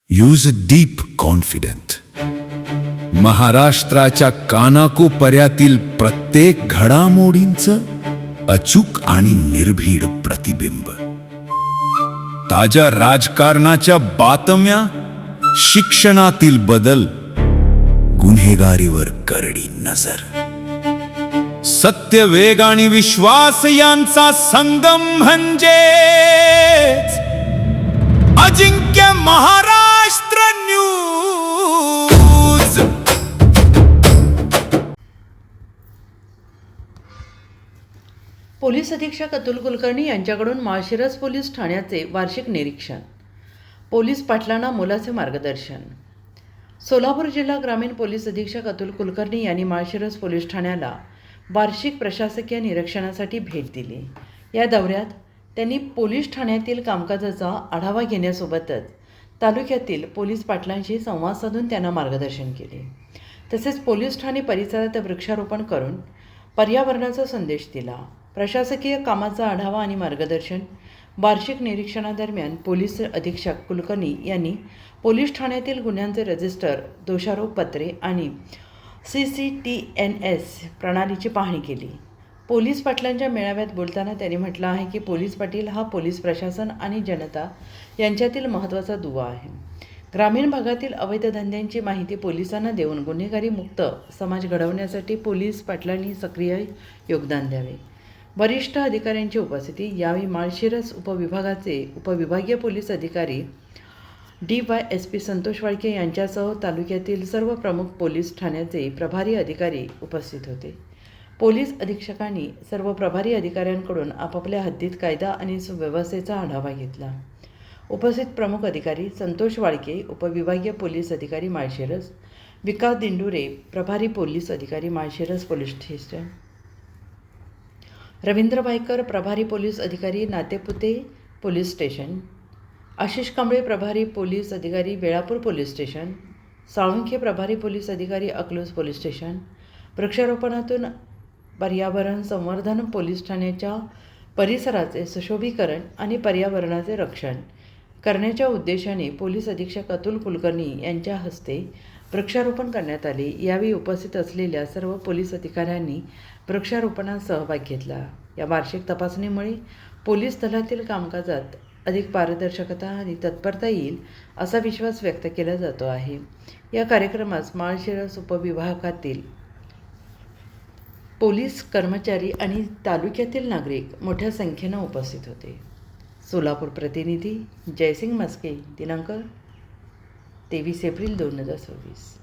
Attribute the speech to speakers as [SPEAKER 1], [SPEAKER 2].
[SPEAKER 1] Use deep confident. महाराष्ट्राच्या कानाकोपऱ्यातील प्रत्येक घडामोडींचं अचूक आणि निर्भीड प्रतिबिंब. ताज्या राजकारणाच्या बातम्या, शिक्षणातील बदल, गुन्हेगारीवर करडी नजर. सत्य, वेग आणि विश्वास यांचा संगम म्हणजे अजिंक्य महाराष्ट्र न्यूज.
[SPEAKER 2] पोलीस अधीक्षक अतुल कुलकर्णी यांच्याकडून माळशिरस पोलीस ठाण्याचे वार्षिक निरीक्षण. पोलीस पाटलांना मोलाचे मार्गदर्शन. सोलापूर जिल्हा ग्रामीण पोलीस अधीक्षक अतुल कुलकर्णी यांनी माळशिरस पोलीस ठाण्याला वार्षिक प्रशासकीय निरीक्षणासाठी भेट दिली. या दौऱ्यात त्यांनी पोलीस ठाण्यातील कामकाजाचा आढावा घेण्यासोबतच तालुक्यातील पोलीस पाटलांशी संवाद साधून त्यांना मार्गदर्शन केले. तसेच पोलीस ठाणे परिसरात वृक्षारोपण करून पर्यावरणाचा संदेश दिला. प्रशासकीय कामाचा आढावा आणि मार्गदर्शन. वार्षिक निरीक्षणादरम्यान पोलीस अधीक्षक कुलकर्णी यांनी पोलीस ठाण्यातील गुन्ह्यांचे रजिस्टर, दोषारोप पत्रे आणि CCTNS प्रणालीची पाहणी केली. पोलीस पाटलांच्या मेळाव्यात बोलताना त्यांनी म्हटलं आहे की पोलीस पाटील हा पोलीस प्रशासन आणि जनता यांच्यातील महत्त्वाचा दुवा आहे. ग्रामीण भागातील अवैध धंद्यांची माहिती पोलिसांना देऊन गुन्हेगारी मुक्त समाज घडवण्यासाठी पोलीस पाटलांनी सक्रिय योगदान द्यावे. वरिष्ठ अधिकाऱ्यांची उपस्थिती. यावेळी माळशिरस उपविभागाचे उपविभागीय पोलीस अधिकारी DYSP संतोष वाळके यांच्यासह तालुक्यातील सर्व प्रमुख पोलीस ठाण्याचे प्रभारी अधिकारी उपस्थित होते. पोलीस अधीक्षकांनी सर्व प्रभारी अधिकाऱ्यांकडून आपापल्या हद्दीत कायदा आणि सुव्यवस्थेचा आढावा घेतला. उपस्थित प्रमुख अधिकारी संतोष वाळके, उपविभागीय पोलीस अधिकारी माळशिरस, विकास दिंडुरे, प्रभारी पोलीस अधिकारी माळशिरस पोलीस स्टेशन, रवींद्र भाईकर, प्रभारी पोलीस अधिकारी नातेपुते पोलीस स्टेशन, आशिष कांबळे, प्रभारी पोलीस अधिकारी वेळापूर पोलीस स्टेशन, साळुंखे, प्रभारी पोलीस अधिकारी अकलूज पोलीस स्टेशन. वृक्षारोपणातून पर्यावरण संवर्धन. पोलीस ठाण्याच्या परिसराचे सुशोभीकरण आणि पर्यावरणाचे रक्षण करण्याच्या उद्देशाने पोलीस अधीक्षक अतुल कुलकर्णी यांच्या हस्ते वृक्षारोपण करण्यात आले. यावेळी उपस्थित असलेल्या सर्व पोलीस अधिकाऱ्यांनी वृक्षारोपणात सहभाग घेतला. या वार्षिक तपासणीमुळे पोलीस दलातील कामकाजात अधिक पारदर्शकता आणि तत्परता येईल असा विश्वास व्यक्त केला जातो आहे. या कार्यक्रमास माळशिरस उपविभागातील पोलीस कर्मचारी आणि तालुक्यातील नागरिक मोठ्या संख्येनं उपस्थित होते. सोलापूर प्रतिनिधी जयसिंग मस्के. दिनांक 23 एप्रिल 2026.